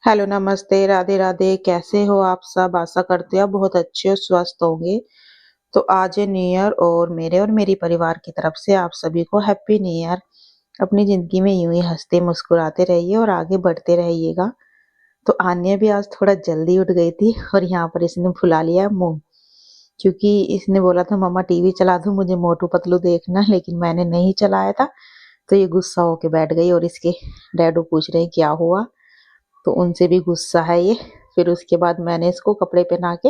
Hello, नमस्ते, राधे राधे। कैसे हो आप सब? आशा करते हैं आप बहुत अच्छे और स्वस्थ होंगे। तो आज है न्यू ईयर और मेरे और मेरी परिवार की तरफ से आप सभी को हैप्पी न्यू ईयर। अपनी जिंदगी में यूं ही हंसते मुस्कुराते रहिए और आगे बढ़ते रहिएगा। तो आन्या भी आज थोड़ा जल्दी उठ गई थी और यहाँ पर इसने फुला लिया मुंह, क्योंकि इसने बोला था मम्मा टीवी चला दो, मुझे मोटू पतलू देखना, लेकिन मैंने नहीं चलाया था। तो ये गुस्सा होके बैठ गई और इसके डैडू पूछ रहे हैं क्या हुआ, तो उनसे भी गुस्सा है ये। फिर उसके बाद मैंने इसको कपड़े पहना के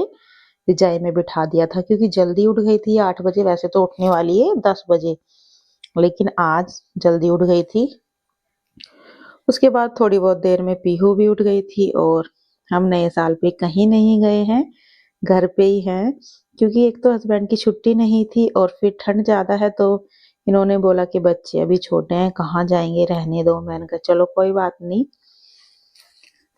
रजाई में बिठा दिया था, क्योंकि जल्दी उठ गई थी 8 बजे। वैसे तो उठने वाली है 10 बजे, लेकिन आज जल्दी उठ गई थी। उसके बाद थोड़ी बहुत देर में पीहू भी उठ गई थी और हम नए साल पे कहीं नहीं गए हैं, घर पे ही हैं। क्योंकि एक तो हस्बैंड की छुट्टी नहीं थी और फिर ठंड ज्यादा है, तो इन्होंने बोला कि बच्चे अभी छोटे हैं, कहाँ जाएंगे, रहने दो। मैंने कहा चलो कोई बात नहीं,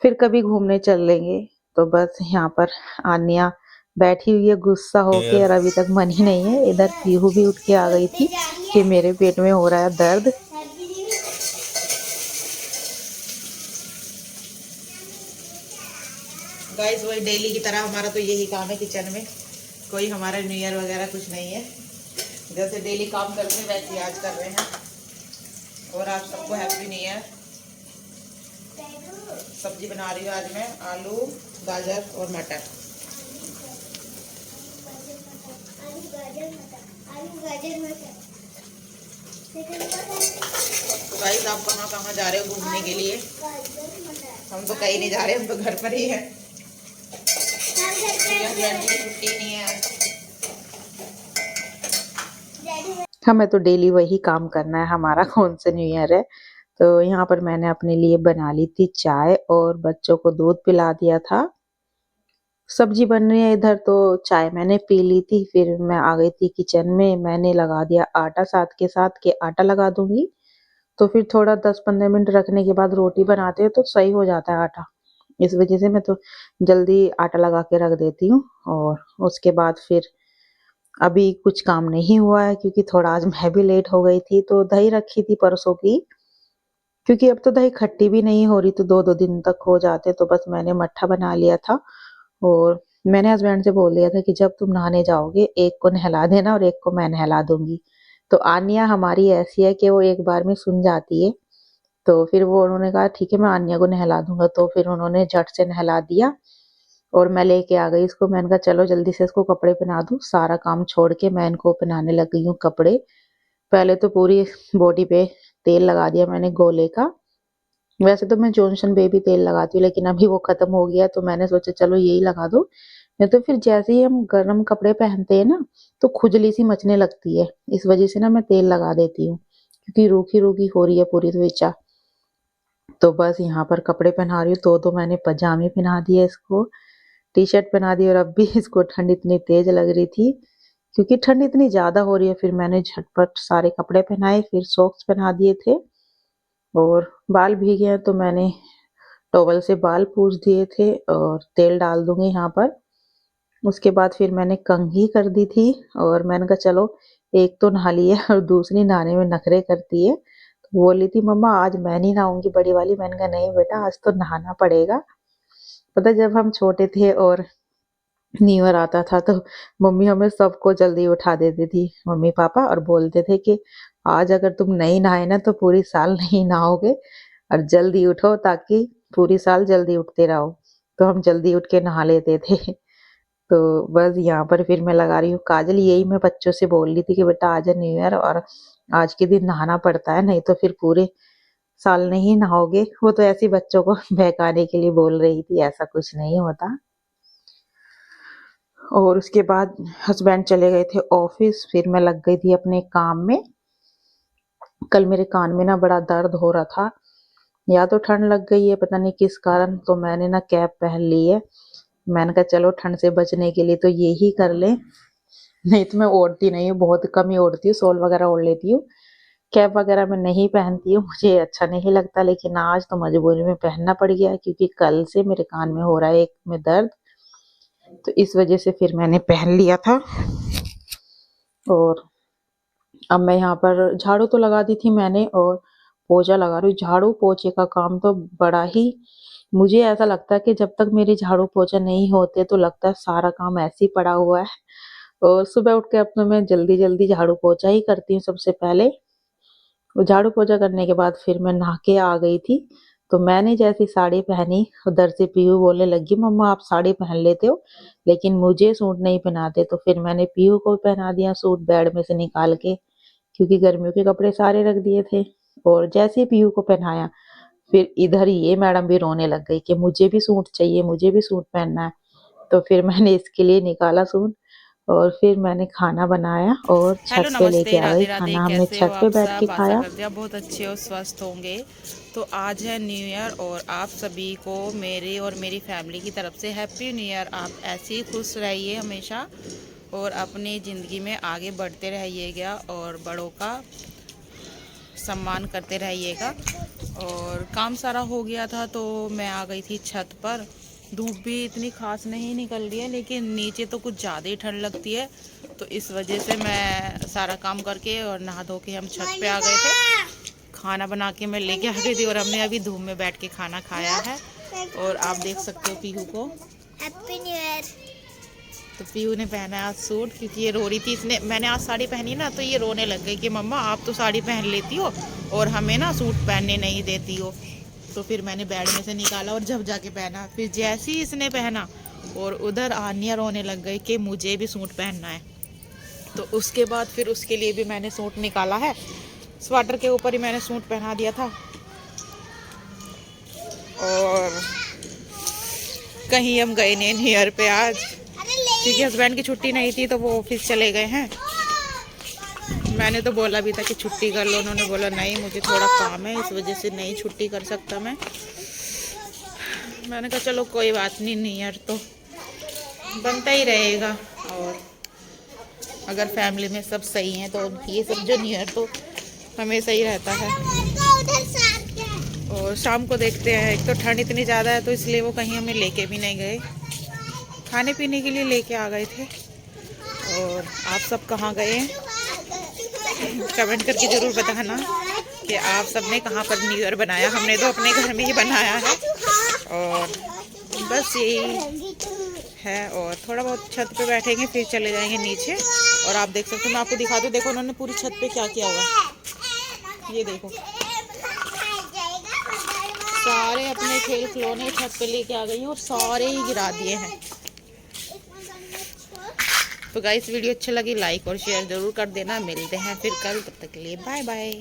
फिर कभी घूमने चल लेंगे। तो बस यहाँ पर आन्या बैठी हुई है गुस्सा होके और अभी तक मन ही नहीं है। इधर पीहू भी उठ के आ गई थी कि मेरे पेट में हो रहा है दर्द। गाइस वही डेली की तरह हमारा तो यही काम है किचन में। कोई हमारा न्यू ईयर वगैरह कुछ नहीं है, जैसे डेली काम करते हैं वैसे ही आज कर रहे हैं। और आप सबको हैप्पी न्यू ईयर। सब्जी बना रही हूँ आज मैं, आलू गाजर और मटर। तो गाइस आप कहाँ कहाँ जा रहे हो घूमने के लिए? हम तो कहीं नहीं जा रहे, हम तो घर पर ही है। छुट्टी नहीं है आज। हमें तो डेली वही काम करना है, हमारा कौन सा न्यू ईयर है। तो यहाँ पर मैंने अपने लिए बना ली थी चाय और बच्चों को दूध पिला दिया था। सब्जी बन रही है इधर, तो चाय मैंने पी ली थी। फिर मैं आ गई थी किचन में, मैंने लगा दिया आटा, साथ के साथ के आटा लगा दूंगी। तो फिर थोड़ा 10-15 मिनट रखने के बाद रोटी बनाते हैं तो सही हो जाता है आटा। इस वजह से मैं तो जल्दी आटा लगा के रख देती हूँ। और उसके बाद फिर अभी कुछ काम नहीं हुआ है, क्योंकि थोड़ा आज मैं भी लेट हो गई थी। तो दही रखी थी परसों की, क्योंकि अब तो दही खट्टी भी नहीं हो रही, तो 2-2 दिन तक हो जाते। तो बस मैंने मट्ठा बना लिया था और मैंने हस्बैंड से बोल दिया था कि जब तुम नहाने जाओगे एक को नहला देना और एक को मैं नहला दूंगी। तो आन्या हमारी ऐसी है कि वो एक बार में सुन जाती है। तो फिर वो उन्होंने कहा ठीक है मैं आन्या को नहला दूंगा, तो फिर उन्होंने झट से नहला दिया और मैं लेके आ गई इसको। मैंने कहा चलो जल्दी से इसको कपड़े पहना दूं, सारा काम छोड़ के मैं इनको पहनाने लग गई हूँ कपड़े। पहले तो पूरी बॉडी पे तेल लगा दिया मैंने गोले का। वैसे तो मैं जॉनसन बेबी तेल लगाती हूँ, लेकिन अभी वो खत्म हो गया, तो मैंने सोचा चलो यही लगा दो। नहीं तो फिर जैसे ही हम गर्म कपड़े पहनते हैं ना, तो खुजली सी मचने लगती है। इस वजह से ना मैं तेल लगा देती हूँ, क्योंकि रूखी रूखी हो रही है पूरी त्वचा। तो बस यहाँ पर कपड़े पहना रही हूँ। तो मैंने पजामे पहना दिए इसको, टी शर्ट पहना दी। और अब भी इसको ठंड इतनी तेज लग रही थी, क्योंकि ठंड इतनी ज्यादा हो रही है। फिर मैंने झटपट सारे कपड़े पहनाए, फिर सॉक्स पहना दिए थे। और बाल भीगे हैं तो मैंने टॉवल से बाल पूछ दिए थे और तेल डाल दूंगी यहाँ पर। उसके बाद फिर मैंने कंघी कर दी थी और मैंने कहा चलो एक तो नहा ली है और दूसरी नहाने में नखरे करती है। तो बोली थी मम्मा आज मैं नहीं नहाऊंगी बड़ी वाली। मैंने कहा नहीं बेटा, आज तो नहाना पड़ेगा। पता है, जब हम छोटे थे और न्यू ईयर आता था तो मम्मी हमें सबको जल्दी उठा देती थी, मम्मी पापा, और बोलते थे कि आज अगर तुम नहीं नहाए ना तो पूरी साल नहीं नहाओगे, और जल्दी उठो ताकि पूरी साल जल्दी उठते रहो। तो हम जल्दी उठ के नहा लेते थे। तो बस यहाँ पर फिर मैं लगा रही हूँ काजल। यही मैं बच्चों से बोल रही थी कि बेटा आज है न्यू ईयर और आज के दिन नहाना पड़ता है, नहीं तो फिर पूरे साल नहीं नहाओगे। वो तो ऐसे बच्चों को बहकाने के लिए बोल रही थी, ऐसा कुछ नहीं होता। और उसके बाद हस्बैंड चले गए थे ऑफिस, फिर मैं लग गई थी अपने काम में। कल मेरे कान में ना बड़ा दर्द हो रहा था, या तो ठंड लग गई है पता नहीं किस कारण, तो मैंने ना कैप पहन ली है। मैंने कहा चलो ठंड से बचने के लिए तो ये ही कर ले, नहीं तो मैं ओढ़ती नहीं हूँ, बहुत कम ही ओढ़ती हूँ, शॉल वगैरह ओढ़ लेती हूँ। कैप वगैरह मैं नहीं पहनती हूँ, मुझे अच्छा नहीं लगता। लेकिन आज तो मजबूरी में पहनना पड़ गया, क्योंकि कल से मेरे कान में हो रहा है एक में दर्द। तो इस वजह से फिर मैंने पहन लिया था। और अब मैं यहाँ पर झाड़ू तो लगा दी थी मैंने और पोछा लगा रही हूँ। झाड़ू पोछे का काम तो बड़ा ही मुझे ऐसा लगता है कि जब तक मेरे झाड़ू पोछा नहीं होते तो लगता है सारा काम ऐसे ही पड़ा हुआ है। और सुबह उठ के अब तो मैं जल्दी-जल्दी झाड़ू पोछा ही करती हूँ सबसे पहले। और झाड़ू पोछा करने के बाद फिर मैं नहा के आ गई थी। तो मैंने जैसी साड़ी पहनी, उधर से पीहू बोलने लगी, मम्मा आप साड़ी पहन लेते हो लेकिन मुझे सूट नहीं पहनाते। तो फिर मैंने पीहू को पहना दिया सूट बेड में से निकाल के, क्योंकि गर्मियों के कपड़े सारे रख दिए थे। और जैसे ही पीहू को पहनाया, फिर इधर ये मैडम भी रोने लग गई कि मुझे भी सूट चाहिए, मुझे भी सूट पहनना है। तो फिर मैंने इसके लिए निकाला सूट और फिर मैंने खाना बनाया और हेलो छत पे लेके नमस्ते आ गई राधे राधे, खाना। हमने कैसे हो छत पे आप बैठ के सब? आशा खाया। करते हैं आप बहुत अच्छे और स्वस्थ होंगे। तो आज है न्यू ईयर और आप सभी को मेरे और मेरी फैमिली की तरफ से हैप्पी न्यू ईयर। आप ऐसे ही खुश रहिए हमेशा और अपनी ज़िंदगी में आगे बढ़ते रहिएगा और बड़ों का सम्मान करते रहिएगा। और काम सारा हो गया था तो मैं आ गई थी छत पर। धूप भी इतनी खास नहीं निकल रही है लेकिन नीचे तो कुछ ज़्यादा ही ठंड लगती है, तो इस वजह से मैं सारा काम करके और नहा धो के हम छत पे आ गए थे। खाना बना के मैं लेके आ गई थी और हमने अभी धूप में बैठ के खाना खाया है। और आप देख सकते हो पीहू को। Happy new year. तो पीहू ने पहना है आज सूट, क्योंकि ये रो रही थी। इसने मैंने आज साड़ी पहनी ना तो ये रोने लग गई कि मम्मा आप तो साड़ी पहन लेती हो और हमें ना सूट पहनने नहीं देती हो। तो फिर मैंने बेड में से निकाला और जब जाके पहना। फिर जैसे ही इसने पहना और उधर आनिया रोने लग गई कि मुझे भी सूट पहनना है। तो उसके बाद फिर उसके लिए भी मैंने सूट निकाला है। स्वेटर के ऊपर ही मैंने सूट पहना दिया था। और कहीं हम गए नहीं न्यू ईयर पे आज, क्योंकि हस्बैंड की छुट्टी नहीं थी तो वो ऑफिस चले गए हैं। मैंने तो बोला भी था कि छुट्टी कर लो, उन्होंने बोला नहीं मुझे थोड़ा काम है, इस वजह से नहीं छुट्टी कर सकता मैं। मैंने कहा चलो कोई बात नहीं, न्यू ईयर तो बनता ही रहेगा। और अगर फैमिली में सब सही हैं तो ये सब जो न्यू ईयर तो हमेशा ही रहता है। और शाम को देखते हैं, एक तो ठंड इतनी ज़्यादा है तो इसलिए वो कहीं हमें लेके भी नहीं गए, खाने पीने के लिए लेके आ गए थे। और आप सब कहाँ गए हैं कमेंट करके ज़रूर बताना कि आप सब ने कहाँ पर न्यू ईयर बनाया। हमने तो अपने घर में ही बनाया है। और बस यही है। और थोड़ा बहुत छत पे बैठेंगे फिर चले जाएंगे नीचे। और आप देख सकते हो, मैं आपको दिखा दूँ, देखो उन्होंने पूरी छत पे क्या किया हुआ। ये देखो सारे अपने खेल खिलौने छत पे लेके आ गई हैं और सारे ही गिरा दिए हैं। तो गाइस वीडियो अच्छी लगी लाइक और शेयर जरूर कर देना। मिलते हैं फिर कल, तब तक के लिए बाय बाय।